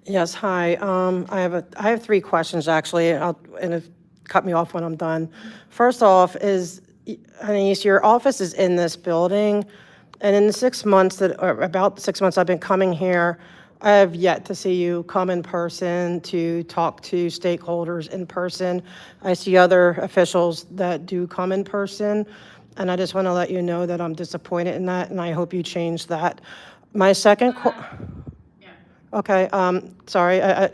Yes, hi. I have three questions, actually, and if, cut me off when I'm done. First off is, Anais, your office is in this building, and in the 6 months that, or about 6 months I've been coming here, I have yet to see you come in person to talk to stakeholders in person. I see other officials that do come in person, and I just want to let you know that I'm disappointed in that, and I hope you change that. My second Okay, sorry,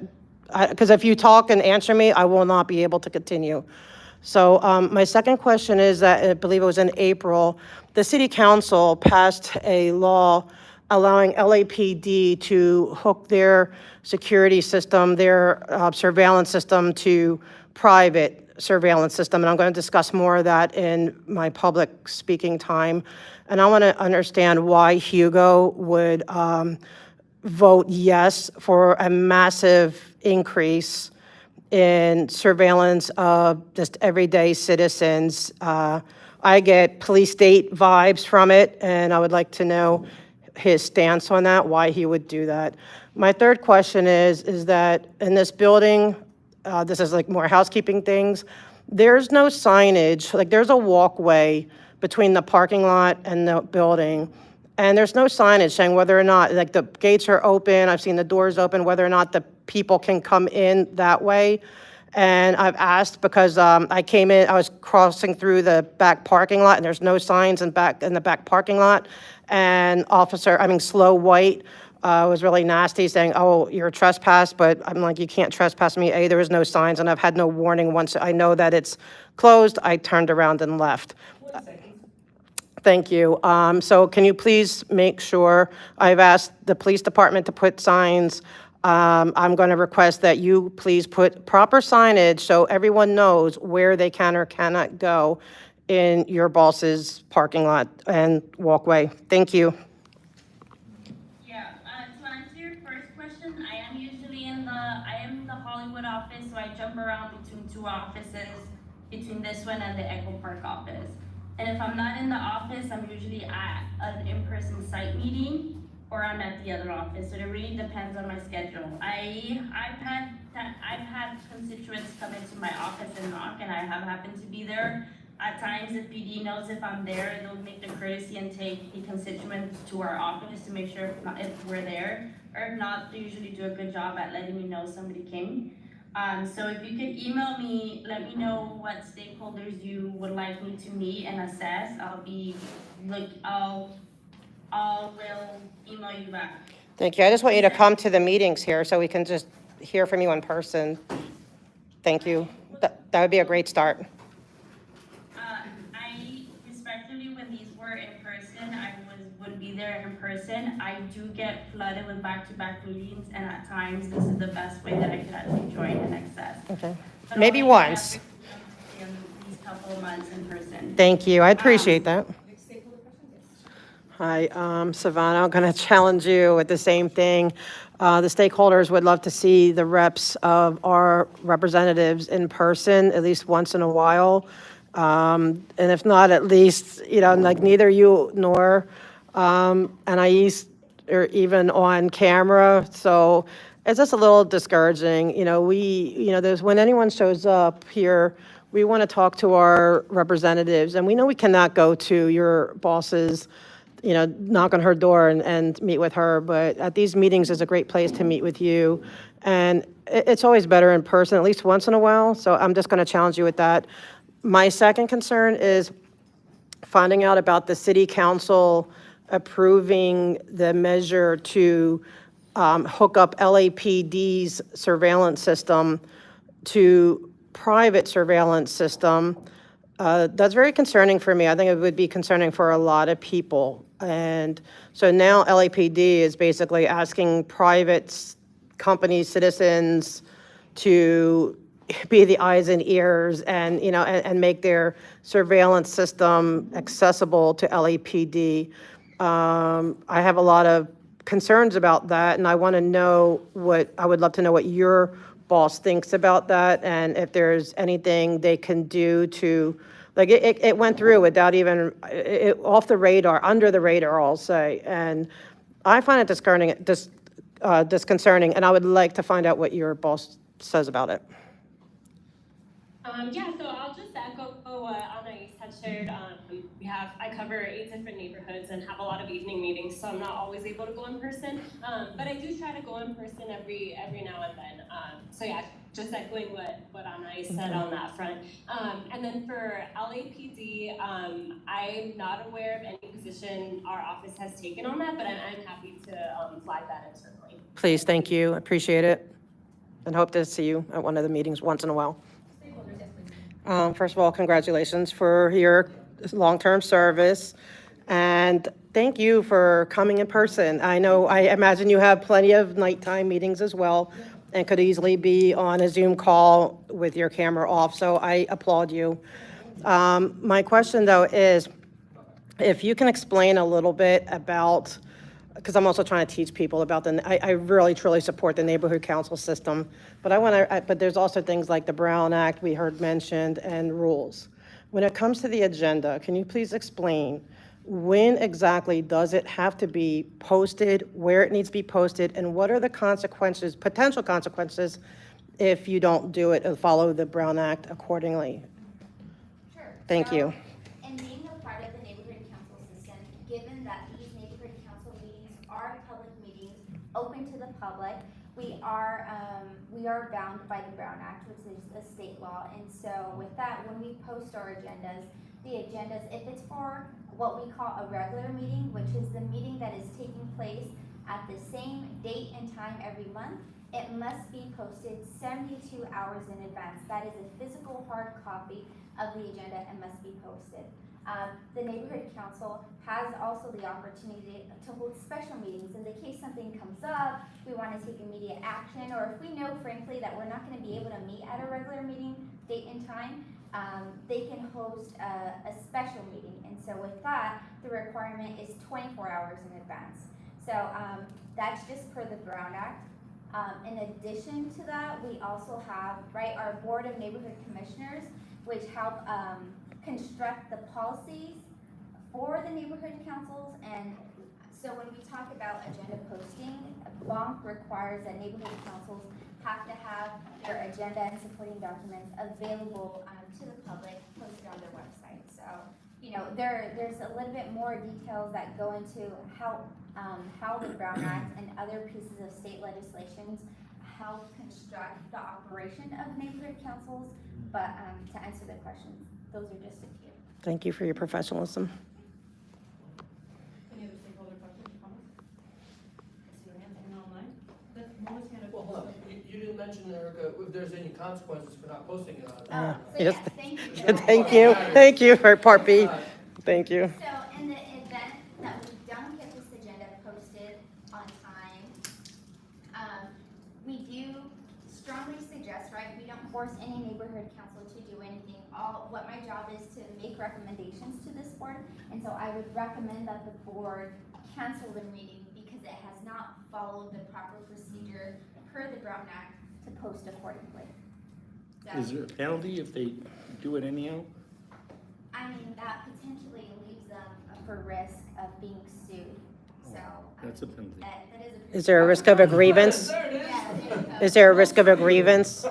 because if you talk and answer me, I will not be able to continue. So my second question is that, I believe it was in April, the city council passed a law allowing LAPD to hook their security system, their surveillance system to private surveillance system. And I'm going to discuss more of that in my public speaking time. And I want to understand why Hugo would vote yes for a massive increase in surveillance of just everyday citizens. I get police state vibes from it, and I would like to know his stance on that, why he would do that. My third question is that in this building, this is like more housekeeping things, there's no signage, like there's a walkway between the parking lot and the building. And there's no signage saying whether or not, like the gates are open, I've seen the doors open, whether or not the people can come in that way. And I've asked because I came in, I was crossing through the back parking lot and there's no signs in the back parking lot. And Slow White was really nasty saying, oh, you're trespassed, but I'm like, you can't trespass me. A, there was no signs and I've had no warning. Once I know that it's closed, I turned around and left. Thank you. So can you please make sure, I've asked the police department to put signs. I'm going to request that you please put proper signage so everyone knows where they can or cannot go in your boss's parking lot and walkway. Thank you. Yeah, to answer your first question, I am usually in the Hollywood office, so I jump around between two offices, between this one and the Echo Park office. And if I'm not in the office, I'm usually at an in-person site meeting or I'm at the other office. So it really depends on my schedule. I've had constituents come into my office and knock, and I have happened to be there. At times, if PD knows if I'm there, they'll make the courtesy and take the constituent to our office to make sure if we're there. Or if not, they usually do a good job at letting me know somebody came. So if you could email me, let me know what stakeholders you would like me to meet and assess. Will email you back. Thank you. I just want you to come to the meetings here so we can just hear from you in person. Thank you. That would be a great start. I respectfully, when these were in person, I would be there in person. I do get flooded with back-to-back meetings, and at times this is the best way that I could actually join and access. Okay. But Maybe I'll once. in these couple of months in person. Thank you. I appreciate that. Hi, Savannah. I'm going to challenge you with the same thing. The stakeholders would love to see the reps of our representatives in person at least once in a while. And if not, at least, like neither you nor Anais are even on camera. So it's just a little discouraging. There's when anyone shows up here, we want to talk to our representatives, and we know we cannot go to your boss's knock on her door and meet with her, but at these meetings is a great place to meet with you. And it's always better in person, at least once in a while, so I'm just gonna challenge you with that. My second concern is finding out about the city council approving the measure to hook up LAPD's surveillance system to private surveillance system. That's very concerning for me. I think it would be concerning for a lot of people. And so now LAPD is basically asking private companies, citizens to be the eyes and ears and, and make their surveillance system accessible to LAPD. I have a lot of concerns about that, and I would love to know what your boss thinks about that, and if there's anything they can do to, like, it went through without even, off the radar, under the radar, I'll say, and I find it disconcerting, and I would like to find out what your boss says about it. Yeah, so I'll just echo what Anais had shared. I cover 8 different neighborhoods and have a lot of evening meetings, so I'm not always able to go in person. But I do try to go in person every now and then. So yeah, just echoing what Anais said on that front. And then for LAPD, I'm not aware of any position our office has taken on that, but I'm happy to flag that internally. Please, thank you, appreciate it, and hope to see you at one of the meetings once in a while. First of all, congratulations for your long-term service, and thank you for coming in person. I imagine you have plenty of nighttime meetings as well, and could easily be on a Zoom call with your camera off, so I applaud you. My question, though, is if you can explain a little bit about, because I'm also trying to teach people about I really truly support the neighborhood council system, but there's also things like the Brown Act we heard mentioned and rules. When it comes to the agenda, can you please explain when exactly does it have to be posted, where it needs to be posted, and what are the consequences, potential consequences, if you don't do it or follow the Brown Act accordingly? Sure. Thank So, you. in being a part of the neighborhood council system, given that these neighborhood council meetings are public meetings, open to the public, we are bound by the Brown Act, which is a state law. And so with that, when we post our agendas, if it's for what we call a regular meeting, which is the meeting that is taking place at the same date and time every month, it must be posted 72 hours in advance. That is a physical hard copy of the agenda and must be posted. The neighborhood council has also the opportunity to hold special meetings in the case something comes up, we want to take immediate action, or if we know frankly that we're not going to be able to meet at a regular meeting date and time, they can host a special meeting. And so with that, the requirement is 24 hours in advance. So that's just per the Brown Act. In addition to that, we also have, our Board of Neighborhood Commissioners, which help construct the policies for the neighborhood councils. And so when we talk about agenda posting, BONC requires that neighborhood councils have to have their agenda and supporting documents available to the public, posted on their website. So, there's a little bit more details that go into how the Brown Act and other pieces of state legislations help construct the operation of neighborhood councils. But to answer the questions, those are just a few. Thank you for your professionalism. Any other stakeholder questions or comments? I see your hand hanging online. Melissa's hand up. Well, hold on, you didn't mention, Erica, if there's any consequences for not posting it on. So Yes. yes, thank you. Thank you for part B. Thank you. So in the event that we don't get this agenda posted on time, we do strongly suggest, we don't force any neighborhood council to do anything. What my job is to make recommendations to this board, and so I would recommend that the board cancel the meeting because it has not followed the proper procedure per the Brown Act to post accordingly. So, Is there a penalty if they do it anyhow? I mean, that potentially leaves them for risk of being sued. So That's a penalty. that is a. Is there a risk of a grievance? There it is. Yeah, there you go. Is there a risk of a grievance?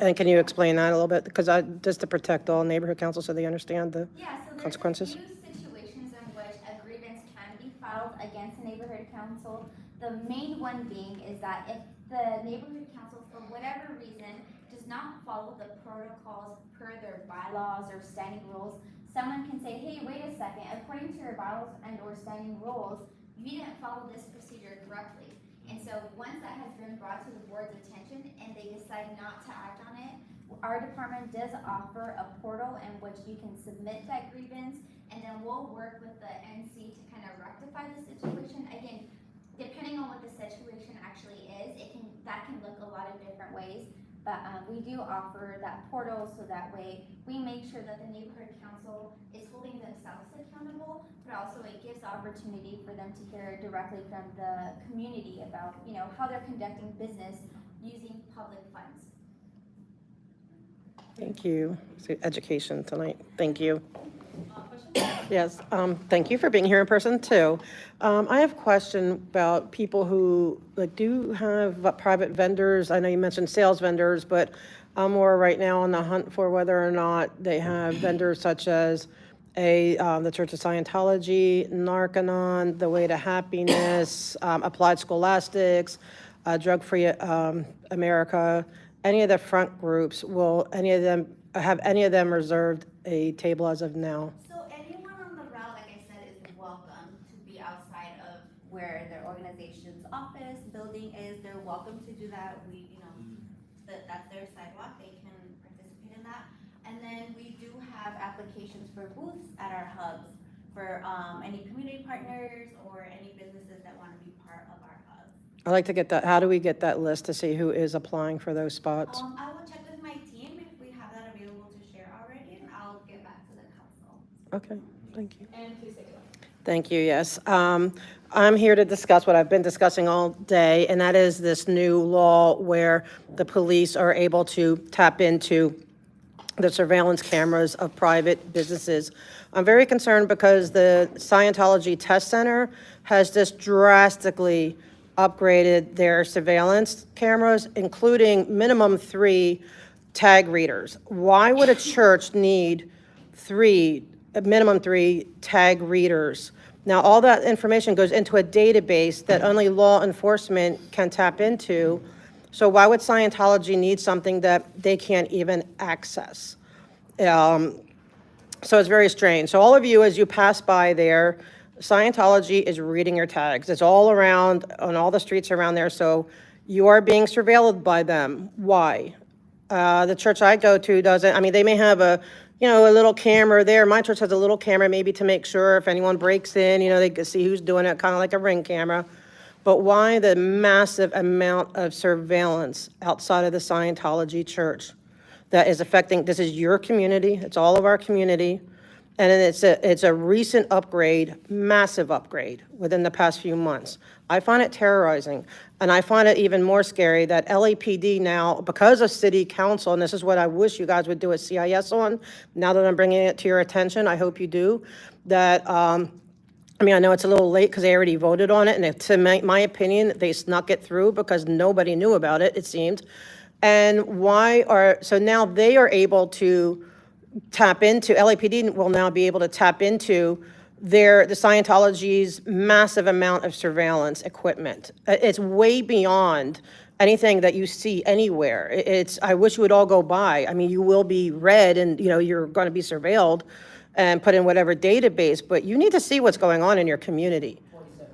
And can you explain that a little bit? Because just to protect all neighborhood councils so they understand the Yeah, so there's consequences. a few situations in which a grievance can be filed against a neighborhood council. The main one being is that if the neighborhood council, for whatever reason, does not follow the protocols per their bylaws or standing rules, someone can say, hey, wait a second, according to your bylaws and or standing rules, you didn't follow this procedure correctly. And so once that has been brought to the board's attention and they decide not to act on it, our department does offer a portal in which you can submit that grievance, and then we'll work with the NC to kind of rectify the situation. Again, depending on what the situation actually is, that can look a lot of different ways. But we do offer that portal so that way we make sure that the neighborhood council is holding themselves accountable, but also it gives opportunity for them to hear directly from the community about, how they're conducting business using public funds. Thank you. Education tonight. Thank you. Questions? Yes, thank you for being here in person too. I have a question about people who like do have private vendors. I know you mentioned sales vendors, but I'm more right now on the hunt for whether or not they have vendors such as the Church of Scientology, Narcanon, The Way to Happiness, Applied Scholastics, Drug-Free America. Any of the front groups, will any of them, have any of them reserved a table as of now? So anyone on the route, like I said, is welcome to be outside of where their organization's office, building is. They're welcome to do that. That's their sidewalk. They can participate in that. And then we do have applications for booths at our hubs for any community partners or any businesses that want to be part of our hubs. I'd like to get that, how do we get that list to see who is applying for those spots? I will check with my team if we have that available to share already, and I'll get back to the council. Okay, thank you. And please take it. Thank you, yes. I'm here to discuss what I've been discussing all day, and that is this new law where the police are able to tap into the surveillance cameras of private businesses. I'm very concerned because the Scientology Test Center has just drastically upgraded their surveillance cameras, including minimum 3 tag readers. Why would a church need minimum 3 tag readers? Now, all that information goes into a database that only law enforcement can tap into. So why would Scientology need something that they can't even access? So it's very strange. So all of you, as you pass by there, Scientology is reading your tags. It's all around, on all the streets around there, so you are being surveilled by them. Why? The church I go to doesn't, I mean, they may have a little camera there. My church has a little camera maybe to make sure if anyone breaks in, they can see who's doing it, kind of like a Ring camera. But why the massive amount of surveillance outside of the Scientology church that is affecting, this is your community, it's all of our community, and it's a recent upgrade, massive upgrade within the past few months. I find it terrorizing, and I find it even more scary that LAPD now, because of city council, and this is what I wish you guys would do a CIS on, now that I'm bringing it to your attention, I hope you do, that, I know it's a little late because they already voted on it, and to my opinion, they snuck it through because nobody knew about it, it seemed. And so now they are able to tap into, LAPD will now be able to tap into the Scientology's massive amount of surveillance equipment. It's way beyond anything that you see anywhere. I wish you would all go by. You will be read and, you're going to be surveilled and put in whatever database, but you need to see what's going on in your community. 27.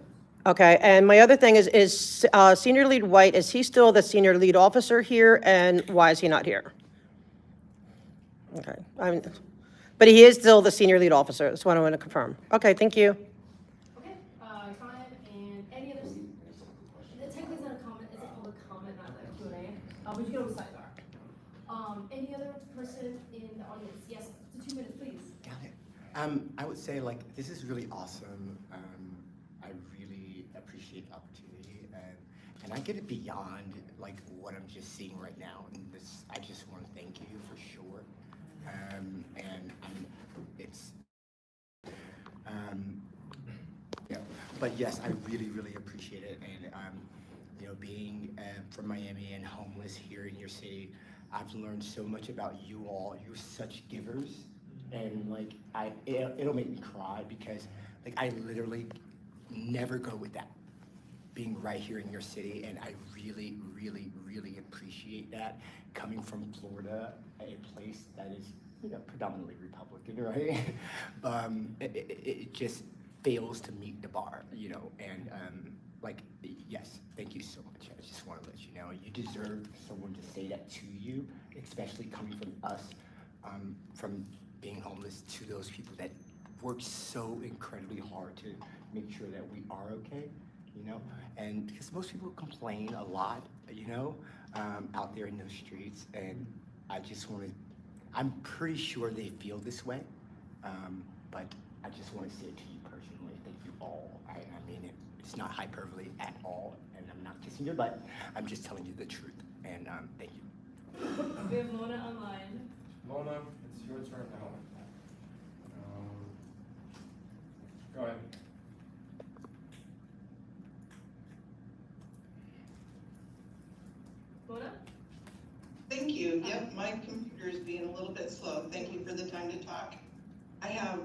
Okay, and my other thing is Senior Lead White, is he still the senior lead officer here, and why is he not here? Okay, but he is still the senior lead officer, that's what I want to confirm. Okay, thank you. Okay, fine, and any other, technically it's not a comment, it's a public comment, not a Q&A, but you can always sidebar. Any other person in the audience? Yes, 2 minutes, please. Got it. I would say this is really awesome. I really appreciate the opportunity, and I get it beyond what I'm just seeing right now. And I just want to thank you for sure. But yes, I really, really appreciate it. And being from Miami and homeless here in your city, I've learned so much about you all. You're such givers, and it'll make me cry because I literally never go with that being right here in your city, and I really, really, really appreciate that coming from Florida, a place that is predominantly Republican, right? It just fails to meet the bar, and yes, thank you so much. I just want to let you know you deserve someone to say that to you, especially coming from us, from being homeless, to those people that work so incredibly hard to make sure that we are okay, and because most people complain a lot, out there in those streets, and I'm pretty sure they feel this way, but I just want to say it to you personally. Thank you all. I mean it. It's not hyperbole at all, and I'm not kissing your butt. I'm just telling you the truth, and thank you. We have Mona online. Mona, it's your turn now. Go ahead. Mona? Thank you. Yep, my computer's being a little bit slow. Thank you for the time to talk. I have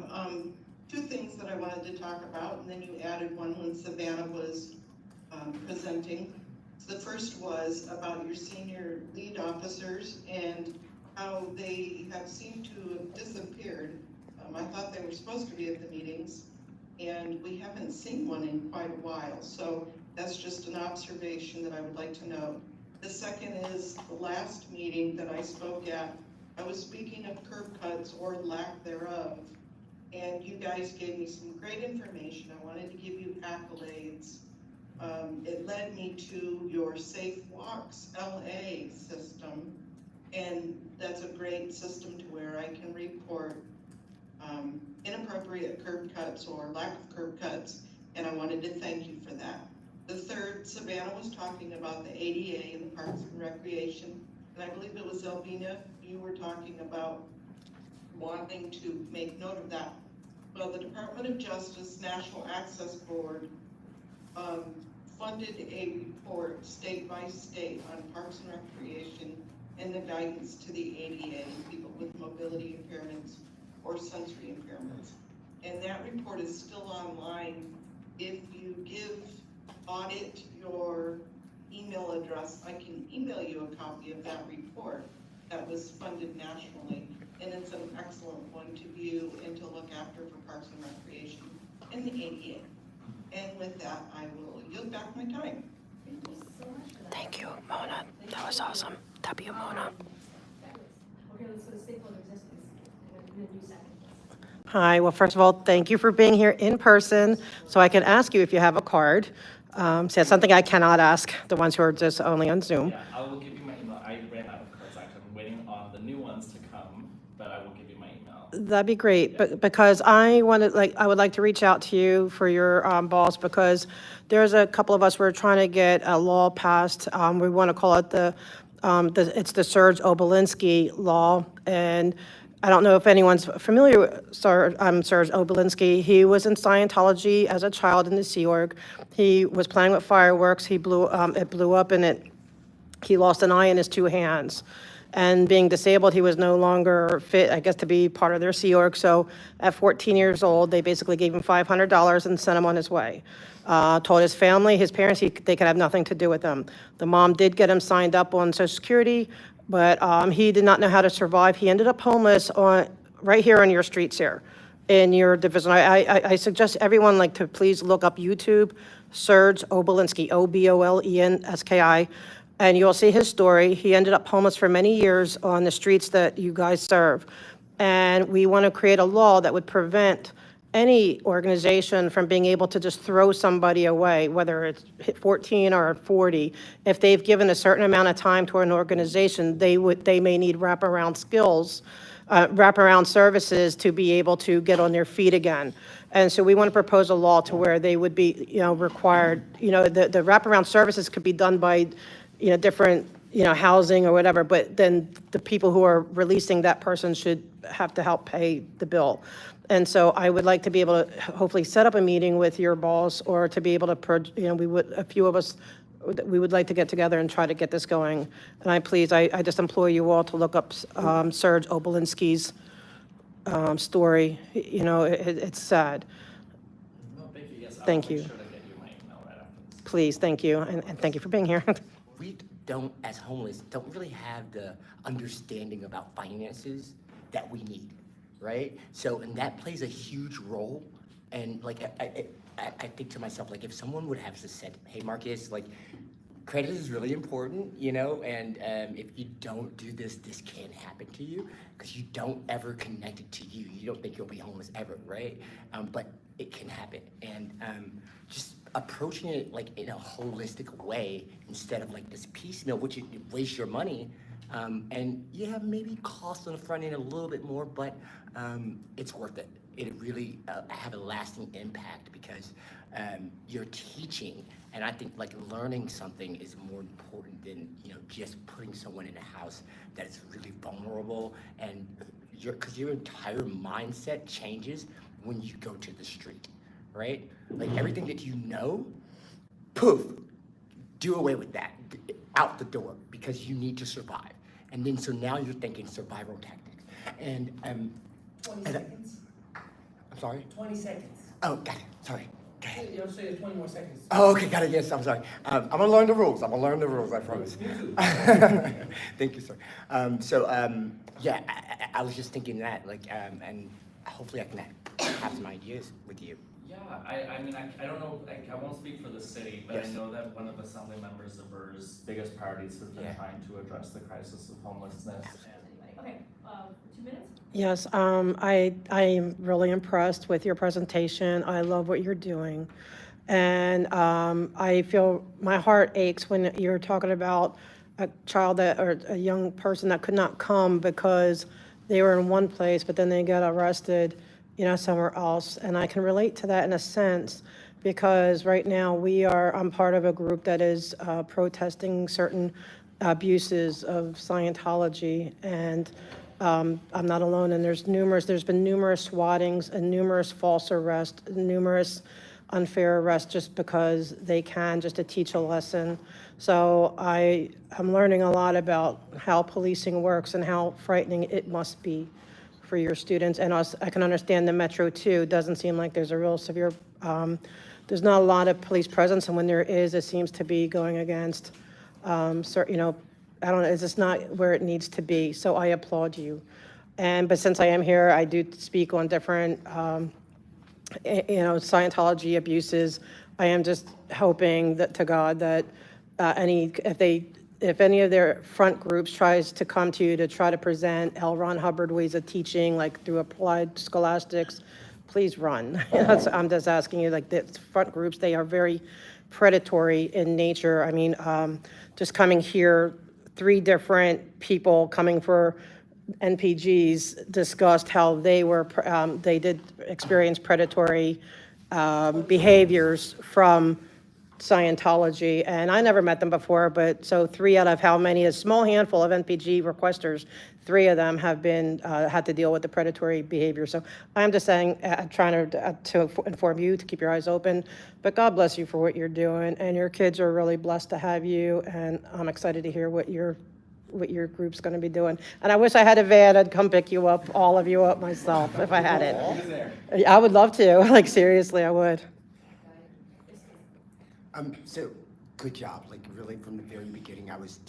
two things that I wanted to talk about, and then you added one when Savannah was presenting. So the first was about your senior lead officers and how they have seemed to have disappeared. I thought they were supposed to be at the meetings, and we haven't seen one in quite a while. So that's just an observation that I would like to note. The second is the last meeting that I spoke at, I was speaking of curb cuts or lack thereof, and you guys gave me some great information. I wanted to give you accolades. It led me to your Safe Walks LA system, and that's a great system to where I can report inappropriate curb cuts or lack of curb cuts, and I wanted to thank you for that. The third, Savannah was talking about the ADA and the Parks and Recreation, and I believe it was Elvina, you were talking about wanting to make note of that. Well, the Department of Justice National Access Board funded a report state by state on Parks and Recreation and the guidance to the ADA and people with mobility impairments or sensory impairments. And that report is still online. If you give audit your email address, I can email you a copy of that report that was funded nationally, and it's an excellent one to view and to look after for Parks and Recreation and the ADA. And with that, I will yield back my time. Thank you so much for that. Thank you, Mona. That was awesome. W. Mona. Okay, let's go to stakeholder existence. And then do second. Hi, well, first of all, thank you for being here in person, so I can ask you if you have a card. So that's something I cannot ask the ones who are just only on Zoom. Yeah, I will give you my email. I ran out of cards actually. I'm waiting on the new ones to come, but I will give you my email. That'd be great, but because I would like to reach out to you for your boss, because there's a couple of us, we're trying to get a law passed. We want to call it it's the Serge Obolinski law, and I don't know if anyone's familiar with Serge Obolinski. He was in Scientology as a child in the Sea Org. He was playing with fireworks. It blew up, and he lost an eye in his two hands. And being disabled, he was no longer fit, I guess, to be part of their Sea Org. So at 14 years old, they basically gave him $500 and sent him on his way. Told his family, his parents, they could have nothing to do with him. The mom did get him signed up on Social Security, but he did not know how to survive. He ended up homeless right here on your streets here in your division. I suggest everyone to please look up YouTube, Serge Obolinski, Obolenski, and you'll see his story. He ended up homeless for many years on the streets that you guys serve. And we want to create a law that would prevent any organization from being able to just throw somebody away, whether it's 14 or 40. If they've given a certain amount of time to an organization, they may need wraparound skills, wraparound services to be able to get on their feet again. And so we want to propose a law to where they would be, required, the wraparound services could be done by, different, housing or whatever, but then the people who are releasing that person should have to help pay the bill. And so I would like to be able to hopefully set up a meeting with your boss, or to be able to, a few of us, we would like to get together and try to get this going. And I just implore you all to look up Serge Obolinski's story. It's sad. No, thank you. Yes, Thank I'll you. make sure to get you my email right after this. Please, thank you, and thank you for being here. We don't, as homeless, don't really have the understanding about finances that we need, right? So, and that plays a huge role. And I think to myself, if someone would have just said, hey, Marcus, credit is really important, and if you don't do this, this can happen to you, because you don't ever connect it to you. You don't think you'll be homeless ever, right? But it can happen. And just approaching it in a holistic way, instead of this piecemeal, which you waste your money, and maybe cost on the front end a little bit more, but it's worth it. It really have a lasting impact, because you're teaching, and I think learning something is more important than just putting someone in a house that is really vulnerable, and because your entire mindset changes when you go to the street, right? Like everything that you know, poof, do away with that, out the door, because you need to survive. And then so now you're thinking survival tactics. And 20 and, seconds? I'm sorry? 20 seconds. Oh, got it, sorry. Go ahead. You'll say 20 more seconds. Oh, okay, got it, yes, I'm sorry. I'm gonna learn the rules, I promise. Me too. Thank you, sir. Yeah, I was just thinking that, like, and hopefully I can have some ideas with you. Yeah, I mean, I don't know, I won't speak for the city, but I Yes. know that one of Assembly members of BER's biggest priorities has been Yeah. trying to address the crisis of homelessness. Okay, 2 minutes? Yes, I'm really impressed with your presentation. I love what you're doing. And I feel my heart aches when you're talking about a child that, or a young person that could not come because they were in one place, but then they got arrested, somewhere else. And I can relate to that in a sense, because right now I'm part of a group that is protesting certain abuses of Scientology. And I'm not alone, and there's been numerous swattings and numerous false arrests, numerous unfair arrests just because they can, just to teach a lesson. So I'm learning a lot about how policing works and how frightening it must be for your students. And also, I can understand the Metro too. Doesn't seem like there's a real severe, there's not a lot of police presence, and when there is, it seems to be going against, I don't know, it's just not where it needs to be. So I applaud you. But since I am here, I do speak on different, Scientology abuses. I am just hoping that to God that if any of their front groups tries to come to you to try to present L. Ron Hubbard ways of teaching, like through applied scholastics, please run. I'm just asking you, like the front groups, they are very predatory in nature. I mean, just coming here, 3 different people coming for NPGs discussed how they did experience predatory behaviors from Scientology, and I never met them before, but so 3 out of how many, a small handful of NPG requesters, 3 of them have been, had to deal with the predatory behavior. So I'm just saying, trying to inform you to keep your eyes open, but God bless you for what you're doing, and your kids are really blessed to have you, and I'm excited to hear what your group's gonna be doing. And I wish I had a van, I'd come pick you up, all of you up myself, if I had it. I would love to, like seriously, I would. So, good job, like really from the very beginning, I was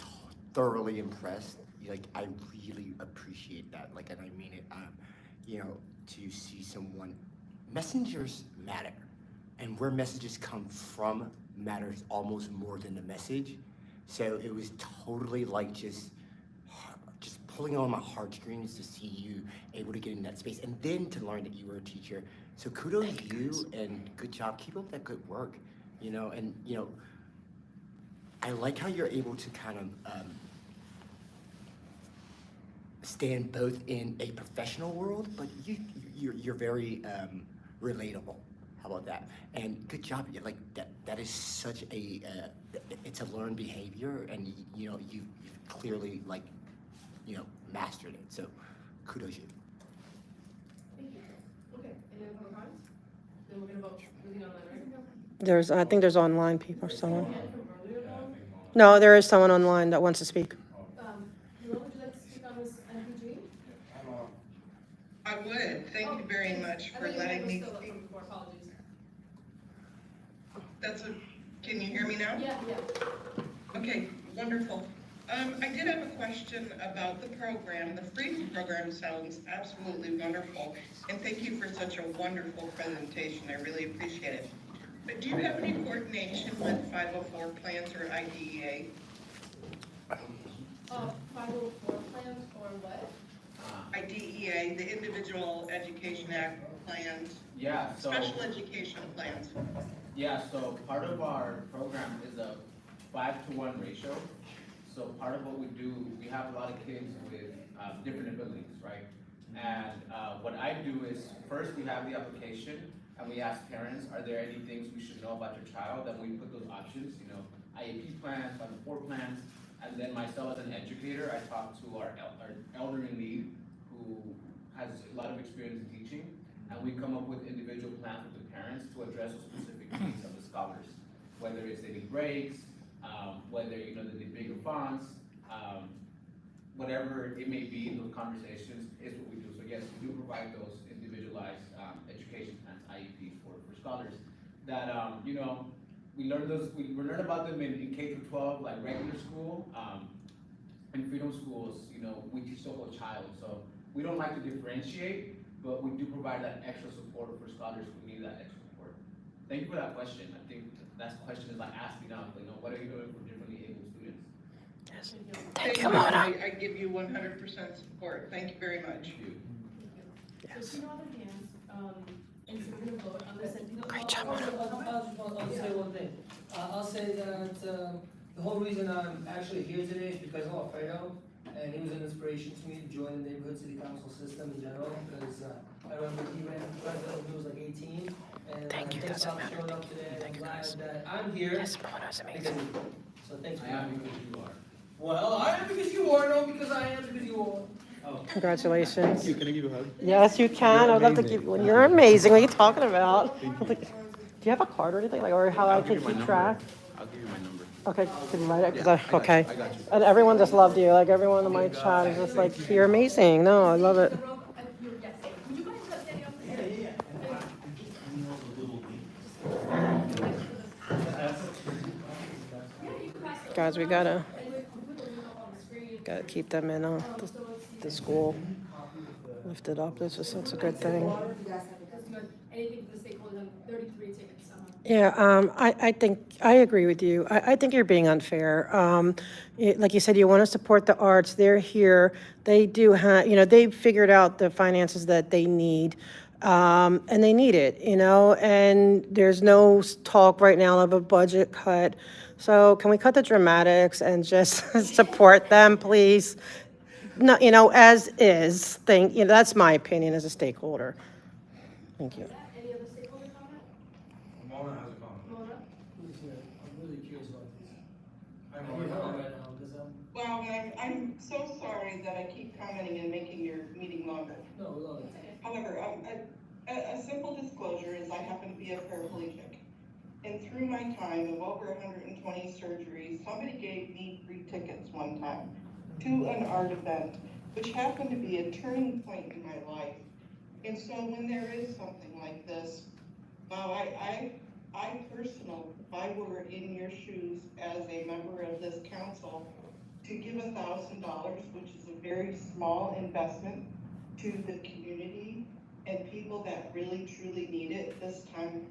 thoroughly impressed. Like, I really appreciate that, like, and I mean it, to see someone, messengers matter. And where messages come from matters almost more than the message. So it was totally like just pulling on my heartstrings to see you able to get in that space, and then to learn that you were a teacher. So kudos to you, and good job. Keep up that good work. I like how you're able to kind of stand both in a professional world, but you're very relatable. How about that? And good job. Like that is such a it's a learned behavior, and you've clearly mastered it. So kudos you. Thank you. Okay, any other comments? Then we're gonna vote using online, right? I think there's online people or someone. From earlier though? No, there is someone online that wants to speak. Hello, would you like to speak on this NPG? I would, thank you very much for letting me speak. Apologies. Can you hear me now? Yeah. Okay, wonderful. I did have a question about the program. The Freedom Program sounds absolutely wonderful, and thank you for such a wonderful presentation. I really appreciate it. But do you have any coordination with 504 plans or IDEA? 504 plans or what? IDEA, the Individual Education Act plans, Yeah, so. special education plans. Yeah, so part of our program is a 5-to-1 ratio. So part of what we do, we have a lot of kids with different abilities, right? And what I do is, first we have the application, and we ask parents, are there any things we should know about your child? And we put those options, IAP plans, 504 plans, and then myself as an educator, I talk to our elder in need, who has a lot of experience in teaching, and we come up with individual plans with the parents to address the specific needs of the scholars. Whether it's they need breaks, whether, they need bigger fonts, whatever it may be in those conversations is what we do. So yes, we do provide those individualized education plans, IEPs for scholars that, we learn about them in K through 12, like regular school. In freedom schools, we teach the whole child. So we don't like to differentiate, but we do provide that extra support for scholars who need that extra support. Thank you for that question. I think that question is like asking out, what are you doing for differently able students? Thank you, I give you 100% support. Thank you very much. Thank you. So two other hands, and so we're gonna vote on this, and Great job, I'll say one thing. I'll say that the whole reason I'm actually here today is because of Alfredo, and he was an inspiration to me to join the neighborhood city council system in general, because I remember he ran for president when he was like 18, and Thank you, thanks doesn't for matter. showing up today, and I'm Thank you, glad guys. that I'm here. Yes, Mona, it's because amazing. of you. So thanks for I am because you are. Well, I am because you are, no, because I am because you are. Congratulations. Can I give you a hug? Yes, you can. I'd love to give you, you're amazing. What are you talking about? Do you have a card or anything, like, or how I can keep track? I'll give you my number. Okay, can you write it? 'Cause Yeah, I got okay. you, I got you. And everyone just loved you, like everyone in my chat is just like, you're amazing. No, I love it. the roll, yes, would you mind standing up? Yeah. Guys, we gotta Anyway, we put the link up on the screen. keep them in the school lifted up. This is such a good thing. Anything for the stakeholders on 33 tickets. Yeah, I think, I agree with you. I think you're being unfair. Like you said, you want to support the arts. They're here. They do have, they've figured out the finances that they need. And they need it, and there's no talk right now of a budget cut. So can we cut the dramatics and just support them, please? No, as is, that's my opinion as a stakeholder. Thank you. Any other stakeholder comment? Mona has a comment. Mona? I'm really curious about this. I'm Right Mona. now, because Well, I'm so sorry that I keep commenting and making your meeting longer. no, we love it. However, a simple disclosure is I happen to be a paraplegic. And through my time of over 120 surgeries, somebody gave me free tickets one time to an art event, which happened to be a turning point in my life. And so when there is something like this, well, I personally, if I were in your shoes as a member of this council, to give $1,000, which is a very small investment to the community and people that really truly need it this time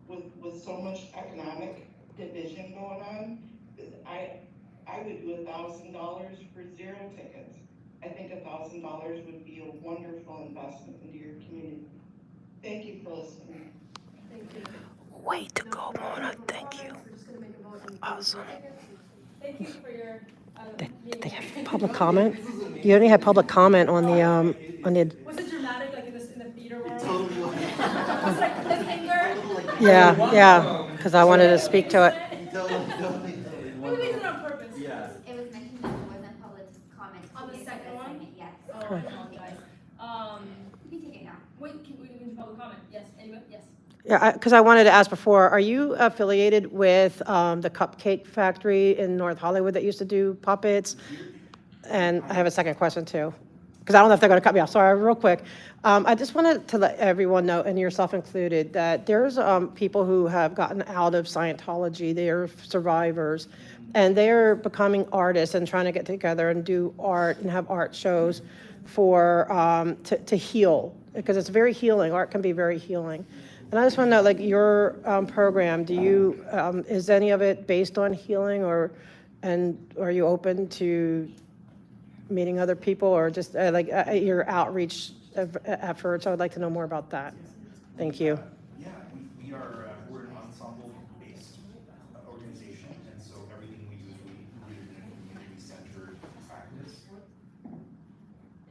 with so much economic division going on, I would do $1,000 for 0 tickets. I think $1,000 would be a wonderful investment into your community. Thank you for listening. Thank you. Way to go, Mona. Thank you. We're just gonna make a vote on Awesome. Thank you for your, They have public comment? You only had public comment on the, was it dramatic, like in the theater world? Totally. Was it like the finger? yeah, because I wanted to speak to it. Maybe we did it on purpose. Yeah. It was mentioned that there wasn't public comment. On the Yes, second the one? second, yes. Oh, I apologize. You can take it now. Wait, can we do public comment? Yes, anyway, yes. Yeah, because I wanted to ask before, are you affiliated with the Cupcake Factory in North Hollywood that used to do puppets? And I have a second question too, because I don't know if they're going to cut me off. Sorry, real quick. I just wanted to let everyone know, and yourself included, that there's people who have gotten out of Scientology. They are survivors, and they're becoming artists and trying to get together and do art and have art shows for to heal, because it's very healing. Art can be very healing. And I just want to know, like, your program, do you is any of it based on healing, and are you open to meeting other people, or just your outreach efforts? I would like to know more about that. Thank you. Yeah, we are, we're an ensemble-based organization, and so everything we do is really rooted in a community-centered practice.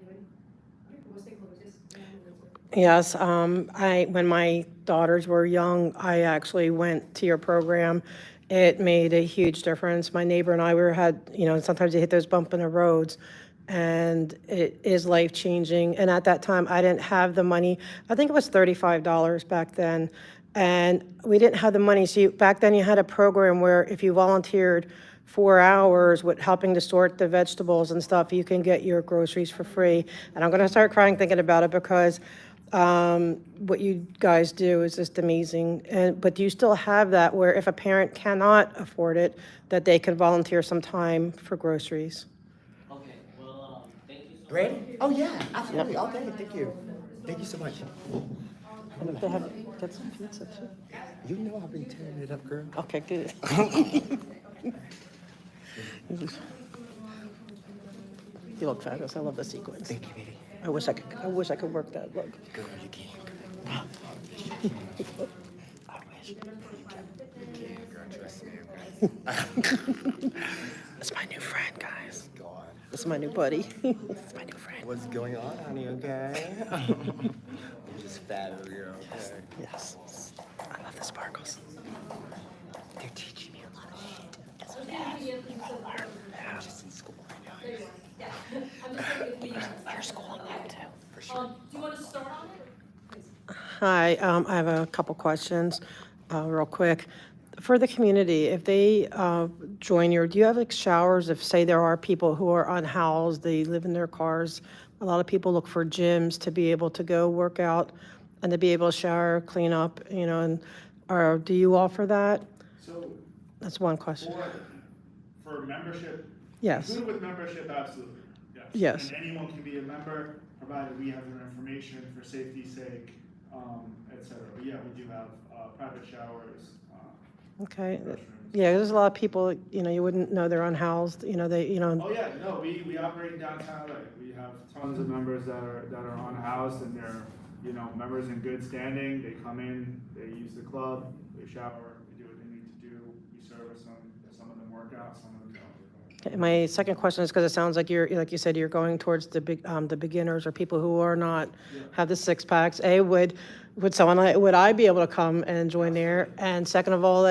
Anybody? What stakeholders? Yes, Yes. when my daughters were young, I actually went to your program. It made a huge difference. My neighbor and I, had, sometimes you hit those bump in the roads, and it is life-changing. And at that time, I didn't have the money. I think it was $35 back then, and we didn't have the money. So back then, you had a program where if you volunteered 4 hours with helping to sort the vegetables and stuff, you can get your groceries for free. And I'm gonna start crying thinking about it because what you guys do is just amazing. But do you still have that where if a parent cannot afford it, that they can volunteer some time for groceries? Okay, well, thank you so Brandon? Oh, yeah, absolutely. Okay, thank you. Thank you so much. And if they have, get some pizza too. You know I've been tearing it up, girl. Okay, good. You look fabulous. I love the sequins. Thank you, baby. I wish I could work that look. Girl, you can. I wish. You can, girl. Trust me. That's my new friend, guys. God. That's my new buddy. That's my new friend. What's going on, honey? Okay. I'm just fat over here. Okay. Yes. I love the sparkles. They're teaching me a lot of shit. Yeah. I'm just in school right now. Yeah, I'm just saying if we. You're schooling them too. For sure. Do you want to start on it? Please. Hi, I have a couple questions, real quick. For the community, if they join do you have like showers if, say, there are people who are unhoused, they live in their cars? A lot of people look for gyms to be able to go work out and to be able to shower, clean up, or do you offer that? So That's one question. for membership, Yes. included with membership, absolutely, yes. Yes. And anyone can be a member, provided we have their information for safety's sake, et cetera. But yeah, we do have private showers, Okay. restrooms. Yeah, there's a lot of people, you wouldn't know they're unhoused, Oh, yeah, no, we operate in downtown LA. We have tons of members that are unhoused and they're, members in good standing. They come in, they use the club, they shower, they do what they need to do. We service them. Some of them work out, some of them don't. Okay, my second question is because it sounds like like you said, you're going towards the beginners or people who are not, have the six packs. Would I be able to come and join there? And second of all,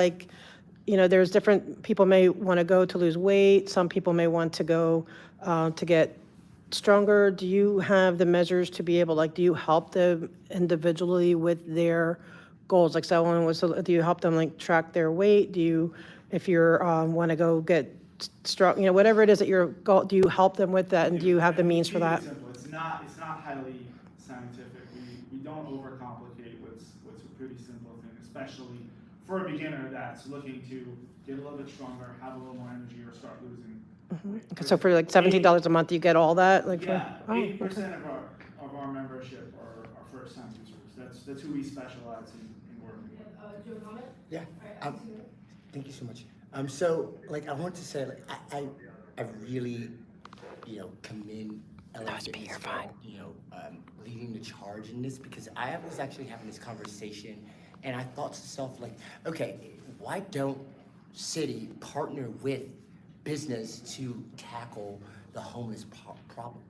there's different, people may want to go to lose weight. Some people may want to go to get stronger. Do you have the measures to be able, do you help them individually with their goals? Like someone do you help them track their weight? If you're want to go get strong, whatever it is that your goal, do you help them with that? And do you have the means for that? Simple. It's not highly scientific. We don't overcomplicate what's a pretty simple thing, especially for a beginner that's looking to get a little bit stronger, have a little more energy, or start losing. So for $17 a month, you get all that? 80% of our membership are first-time users. That's who we specialize in working with. Do you have a comment? Yeah. All right, Thank you so much. So, I want to say, I really, commend LAPD for, leading the charge in this, because I was actually having this conversation, and I thought to myself, okay, why don't city partner with business to tackle the homeless problem,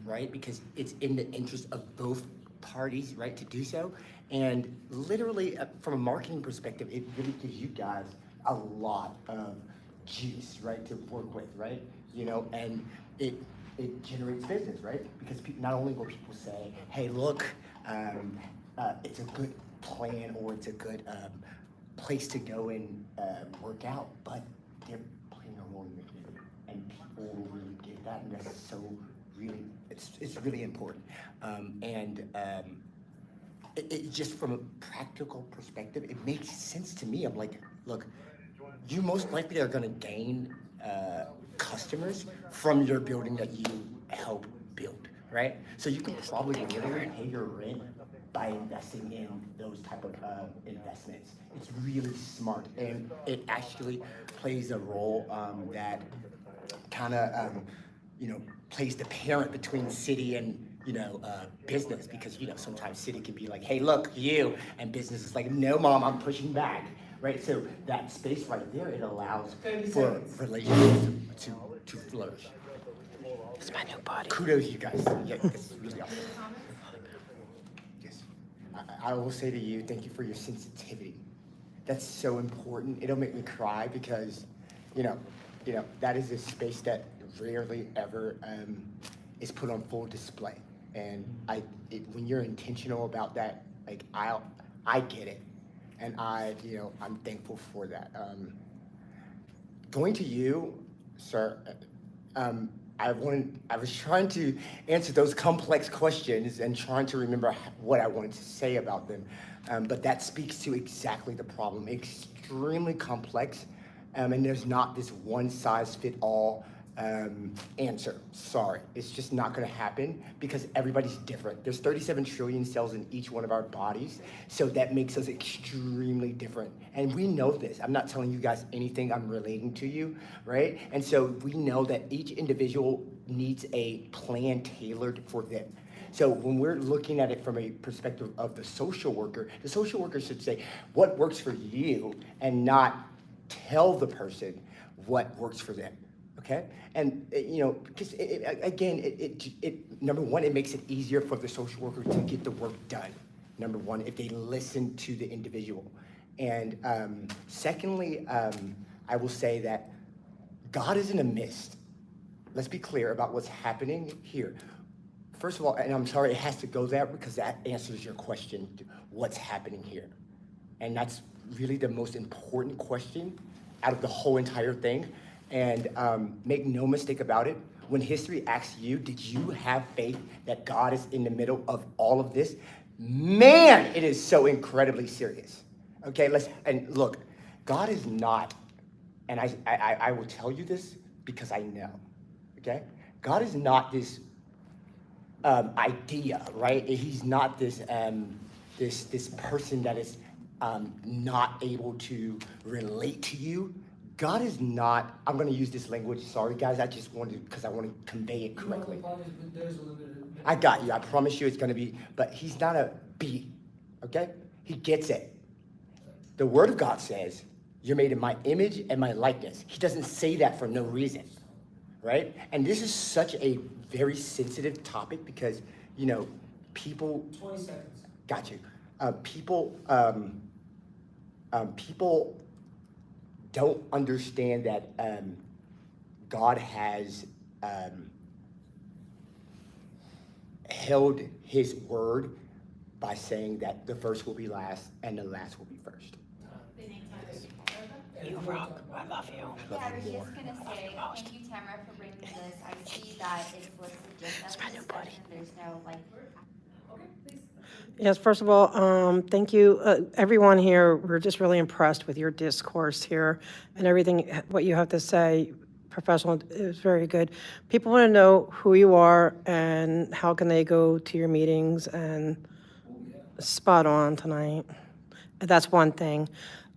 right? Because it's in the interest of both parties, right, to do so. And literally, from a marketing perspective, it really gives you guys a lot of juice, right, to work with, right? And it generates business, right? Because not only will people say, hey, look, it's a good plan or it's a good place to go and work out, but they're playing a role in the community, and people will really get that, and that's so really, it's really important. It just from a practical perspective, it makes sense to me. I'm like, look, you most likely are going to gain customers from your building that you help build, right? So you can probably literally pay your rent by investing in those type of investments. It's really smart, and it actually plays a role that kind of, plays the parent between city and business, because sometimes city can be like, hey, look, you, and business is like, no, mom, I'm pushing back, right? So that space right there, it allows for relationships to flourish. It's my new body. Kudos, you guys. Yeah, it's really awesome. Yes, I will say to you, thank you for your sensitivity. That's so important. It'll make me cry because, that is a space that rarely ever is put on full display. And when you're intentional about that, like I get it, and I'm thankful for that. Going to you, sir. I was trying to answer those complex questions and trying to remember what I wanted to say about them, but that speaks to exactly the problem. Extremely complex, and there's not this one-size-fit-all answer. Sorry, it's just not going to happen because everybody's different. There's 37 trillion cells in each one of our bodies, so that makes us extremely different. And we know this. I'm not telling you guys anything, I'm relating to you, right? And so we know that each individual needs a plan tailored for them. So when we're looking at it from a perspective of the social worker should say, what works for you, and not tell the person what works for them. Okay, and because number one, it makes it easier for the social worker to get the work done. Number one, if they listen to the individual, and secondly, I will say that God is in a mist. Let's be clear about what's happening here. First of all, and I'm sorry it has to go there because that answers your question, what's happening here, and that's really the most important question out of the whole entire thing. And make no mistake about it, when history asks you, did you have faith that God is in the middle of all of this? Man, it is so incredibly serious. Okay, and look, God is not, and I will tell you this because I know, okay? God is not this idea, right? He's not this this person that is not able to relate to you. God is not, I'm going to use this language, sorry guys, I just wanted, because I want to convey it correctly. I got you, I promise you it's going to be, but he's not a beat, okay? He gets it. The word of God says, you're made in my image and my likeness. He doesn't say that for no reason, right? And this is such a very sensitive topic because, people. 20 seconds. Got you. People don't understand that God has held his word by saying that the first will be last and the last will be first. You rock. I love you. Yeah, I was just gonna say, thank you, Tamara, for bringing this. I see that it's listed just as a discussion. There's no Okay, please. Yes, first of all, thank you, everyone here. We're just really impressed with your discourse here and everything, what you have to say. Professional, it was very good. People want to know who you are and how can they go to your meetings, and spot on tonight. That's one thing.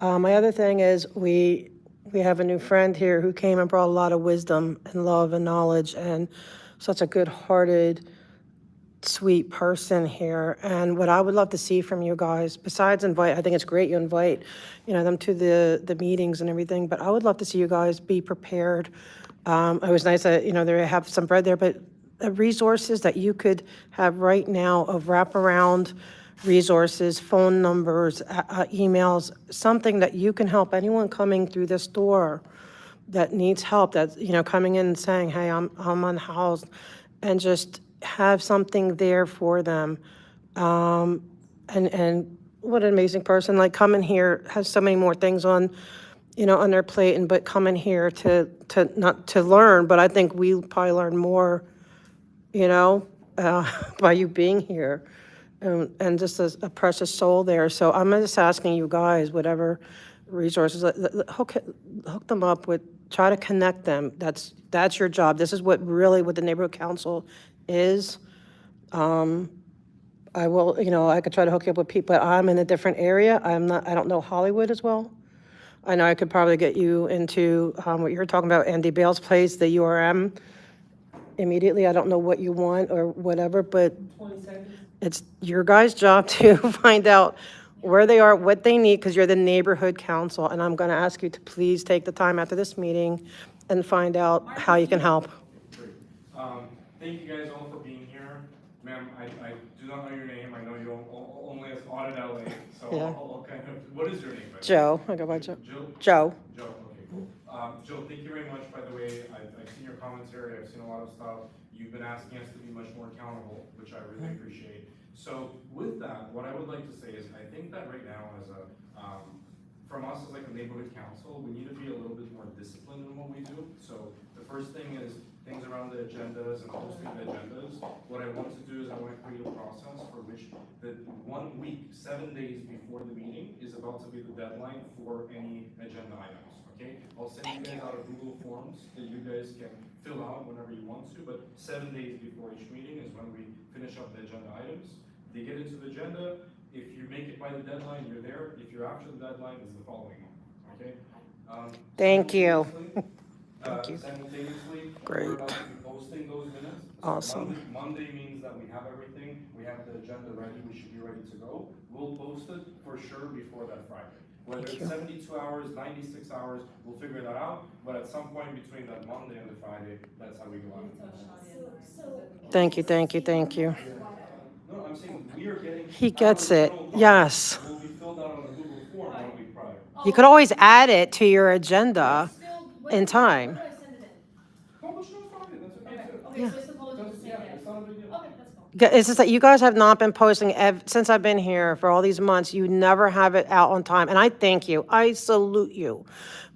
My other thing is we have a new friend here who came and brought a lot of wisdom and love and knowledge and such a good-hearted, sweet person here. And what I would love to see from you guys, besides invite, I think it's great you invite, them to the meetings and everything, but I would love to see you guys be prepared. It was nice that, they have some bread there, but resources that you could have right now of wraparound resources, phone numbers, emails, something that you can help anyone coming through this door that needs help, that's, coming in and saying, hey, I'm unhoused, and just have something there for them. And what an amazing person, like coming here, has so many more things on, on their plate, but coming here to not to learn, but I think we probably learn more, by you being here. And just a precious soul there. So I'm just asking you guys, whatever resources, hook them up with, try to connect them. That's your job. This is what the neighborhood council is. I will, I could try to hook you up with people, but I'm in a different area. I don't know Hollywood as well. I know I could probably get you into what you're talking about, Andy Bale's place, the URM, immediately. I don't know what you want or whatever, but 20 seconds. it's your guys' job to find out where they are, what they need, because you're the neighborhood council, and I'm going to ask you to please take the time after this meeting and find out how you can help. Thank you guys all for being here. Ma'am, I do not know your name. I know you only as Audit LA, so Yeah. I'll kind of, what is your name? Joe, I go by Joe. Joe? Joe. Joe, okay, cool. Joe, thank you very much, by the way. I've seen your comments commentary, I've seen a lot of stuff. You've been asking us to be much more accountable, which I really appreciate. So with that, what I would like to say is, I think that right now as a, from us as like a neighborhood council, we need to be a little bit more disciplined in what we do. So the first thing is things around the agendas and posting the agendas. What I want to do is I want to create a process for which the 1 week, 7 days before the meeting is about to be the deadline for any agenda items, okay? I'll send you guys out a Google Forms that you guys can fill out whenever you want to, but 7 days before each meeting is when we finish up the agenda items. They get into the agenda. If you make it by the deadline, you're there. If you're after the deadline, it's the following month, okay? Thank you. Simultaneously, Great. we're about to be posting those minutes. So Awesome. Monday means that we have everything, we have the agenda ready, we should be ready to go. We'll post it for sure before that Friday. Whether Thank it's you. 72 hours, 96 hours, we'll figure that out. But at some point between that Monday and the Friday, that's how we go on. Thank you, thank you, thank you. No, I'm saying we are getting. He gets our it, internal docs yes. Will be filled out on a Google form 1 week prior. You could always add it to your agenda in time. Where do I send it in? Publish it on Friday, that's okay too. Okay, so it's the public the same Yeah, day. it's not a big deal. Okay, that's cool. It's just that you guys have not been posting since I've been here for all these months. You never have it out on time, and I thank you. I salute you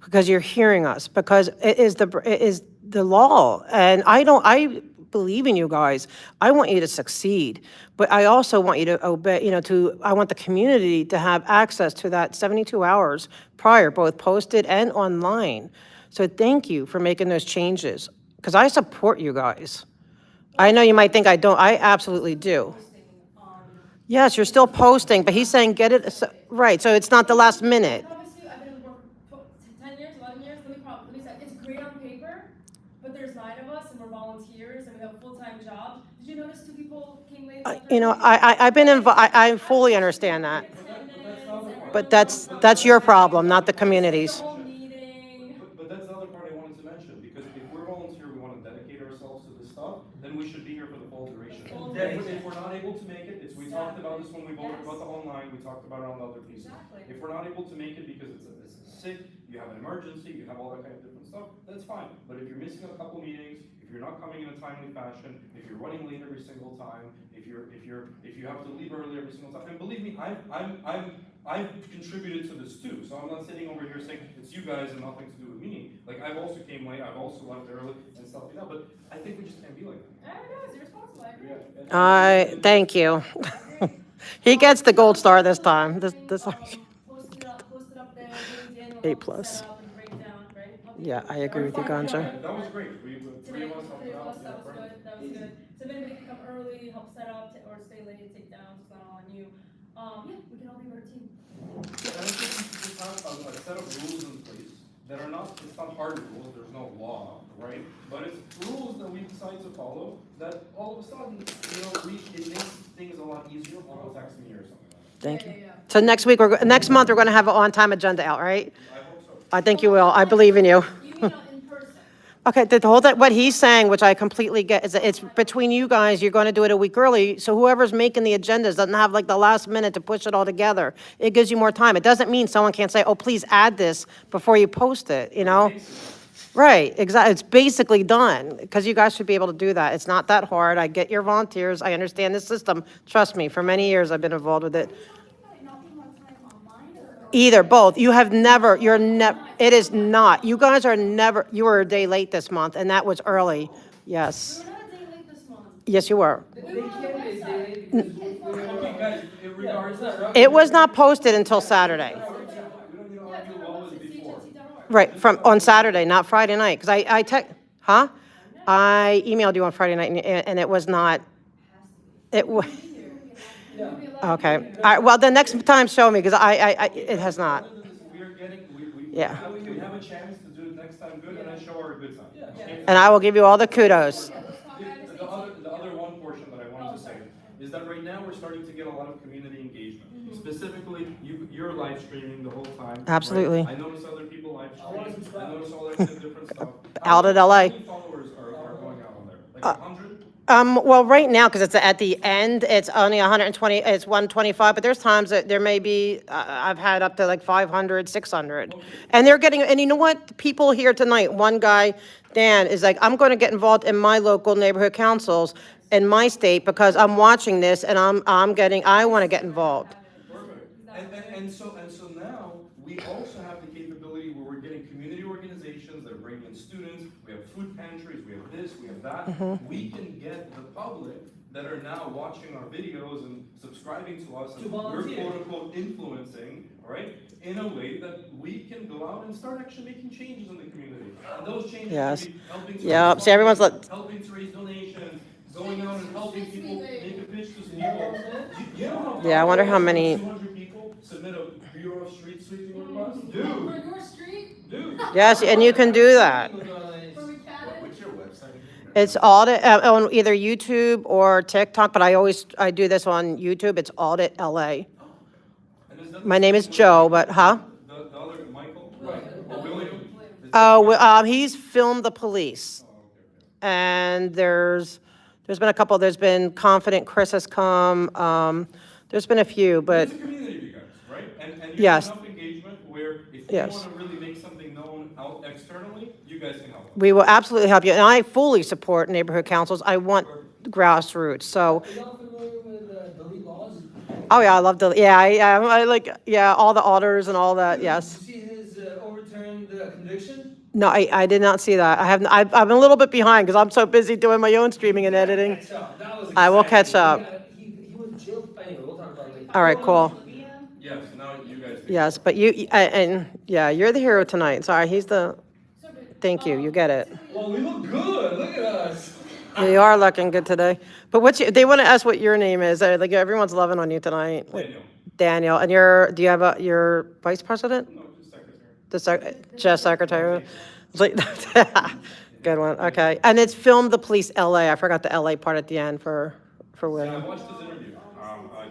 because you're hearing us, because it is the law, and I believe in you guys. I want you to succeed, but I also want you to obey. I want the community to have access to that 72 hours prior, both posted and online. So thank you for making those changes, because I support you guys. I know you might think I don't. I absolutely do. Yes, you're still posting, but he's saying get it, right, so it's not the last minute. I promise you, I've been in work for 10 years, 11 years. Let me say, it's great on paper, but there's 9 of us and we're volunteers and we have full-time jobs. Did you notice 2 people came late? I've been involved, I fully understand that. But that's your problem, not the community's. But that's the other part I wanted to mention, because if we're volunteer, we want to dedicate ourselves to this stuff, then we should be here for the full duration. If we're not able to make it, we talked about this when we voted about the online, we talked about it on the other pieces. If we're not able to make it because it's sick, you have an emergency, you have all that kind of different stuff, that's fine. But if you're missing a couple meetings, if you're not coming in a timely fashion, if you're running late every single time, if you have to leave early every single time, and believe me, I've contributed to this too, so I'm not sitting over here saying it's you guys and nothing to do with me. Like, I've also came late, I've also left early and stuff like that, but I think we just can't be like that. I don't know, it's irresponsible, I agree. Thank you. He gets the gold star this time. This Post it up there, LinkedIn, A+. set up and break down, right? Yeah, I agree with you, Ganja. That was great, three of us helped Three of out. us, that was good, that was good. So if anybody can come early, help set up, or stay late, take down, it's not all on you. Yeah, we can all be a better team. And I think we should just have a set of rules in place that are not, it's not hard rules, there's no law, right? But it's rules that we decide to follow, that all of a sudden, it makes things a lot easier when they'll text me or something like that. Thank you. So next month, we're going to have an on-time agenda out, right? I hope so. I think you will. I believe in you. You mean in person? Okay, what he's saying, which I completely get, is that it's between you guys, you're going to do it a week early, so whoever's making the agendas doesn't have like the last minute to push it all together. It gives you more time. It doesn't mean someone can't say, oh, please add this before you post it, Right, exactly. It's basically done, because you guys should be able to do that. It's not that hard. I get your volunteers. I understand the system. Trust me, for many years I've been involved with it. Either, both. It is not. You guys are never, you were a day late this month, and that was early. Yes. We're not a day late this month. Yes, you were. They can't be a day because Okay, guys, regardless. It was not posted until Saturday. We don't need to argue what was before. Right, on Saturday, not Friday night, because I emailed you on Friday night, and it was not, okay. All right, well, the next time, show me, because it has not. Yeah. We have a chance to do it next time good, and then show our good time. Okay? And I will give you all the kudos. The other one portion that I wanted to say is that right now we're starting to get a lot of community engagement. Specifically, you're live streaming the whole time. Absolutely. Right? I notice other people live streaming. I notice all that kind of different stuff. Out at LA. How many followers are going out on there? Like 100? Well, right now, because it's at the end, it's only 120, it's 125, but there's times that there may be, I've had up to like 500, 600. And they're getting, and you know what? People here tonight, one guy, Dan, is like, I'm going to get involved in my local neighborhood councils in my state because I'm watching this and I want to get involved. Perfect. And so now, we also have the capability where we're getting community organizations that are bringing in students, we have food pantries, we have this, we have that. We can get the public that are now watching our videos and subscribing to us, and we're quote unquote influencing, all right, in a way that we can go out and start actually making changes in the community. And those changes Yes. can be helping to Yeah, raise see, everyone's funds, helping to raise donations, going out and helping people make a pitch to some people. You know how Yeah, I wonder how many- 200 people submit a Bureau of Street Sweeping request? Dude, For your street, dude. Yes, and you can do that. for McCadden. What's your website? It's audit, on either YouTube or TikTok, but I do this on YouTube. It's Audit LA. And is that My name is Joe, but, huh? The other, Michael? Right. Or William? Oh, he's filmed the police. Oh, okay. And there's been a couple, there's been Confident Chris has come, there's been a few, but It's a community of you guys, right? And you Yes. have enough engagement where if we Yes. want to really make something known out externally, you guys can help us. we will absolutely help you. And I fully support neighborhood councils. I want grassroots, so, Are y'all familiar with delete laws? oh yeah, I love the, yeah, I like, yeah, all the auditors and all that, yes. Did you see his overturned conviction? No, I did not see that. I'm a little bit behind because I'm so busy doing my own streaming and editing. Catch up. That was I will exciting. catch up. He went to jail. Anyway, we'll talk about it later. All right, cool. Yes, now you guys. do. Yes, but and yeah, you're the hero tonight. Sorry, he's the, thank you, you get it. Well, we look good. Look at us. You are looking good today. But they want to ask what your name is. Like, everyone's loving on you tonight. Daniel. Daniel, and do you have your vice president? No, just secretary. Just secretary? Good one, okay. And it's filmed the police LA. I forgot the LA part at the end for Yeah, I William. watched his interview.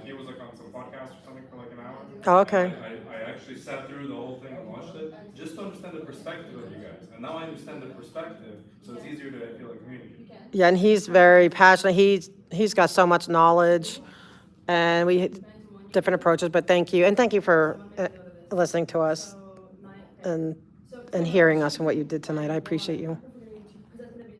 He was like on some podcast or something for like an hour. Oh, okay. I actually sat through the whole thing and watched it, just to understand the perspective of you guys. And now I understand the perspective, so it's easier to, I feel like, communicate. Yeah, and he's very passionate. He's got so much knowledge, and we different approaches. But thank you, and thank you for listening to us and hearing us and what you did tonight. I appreciate you.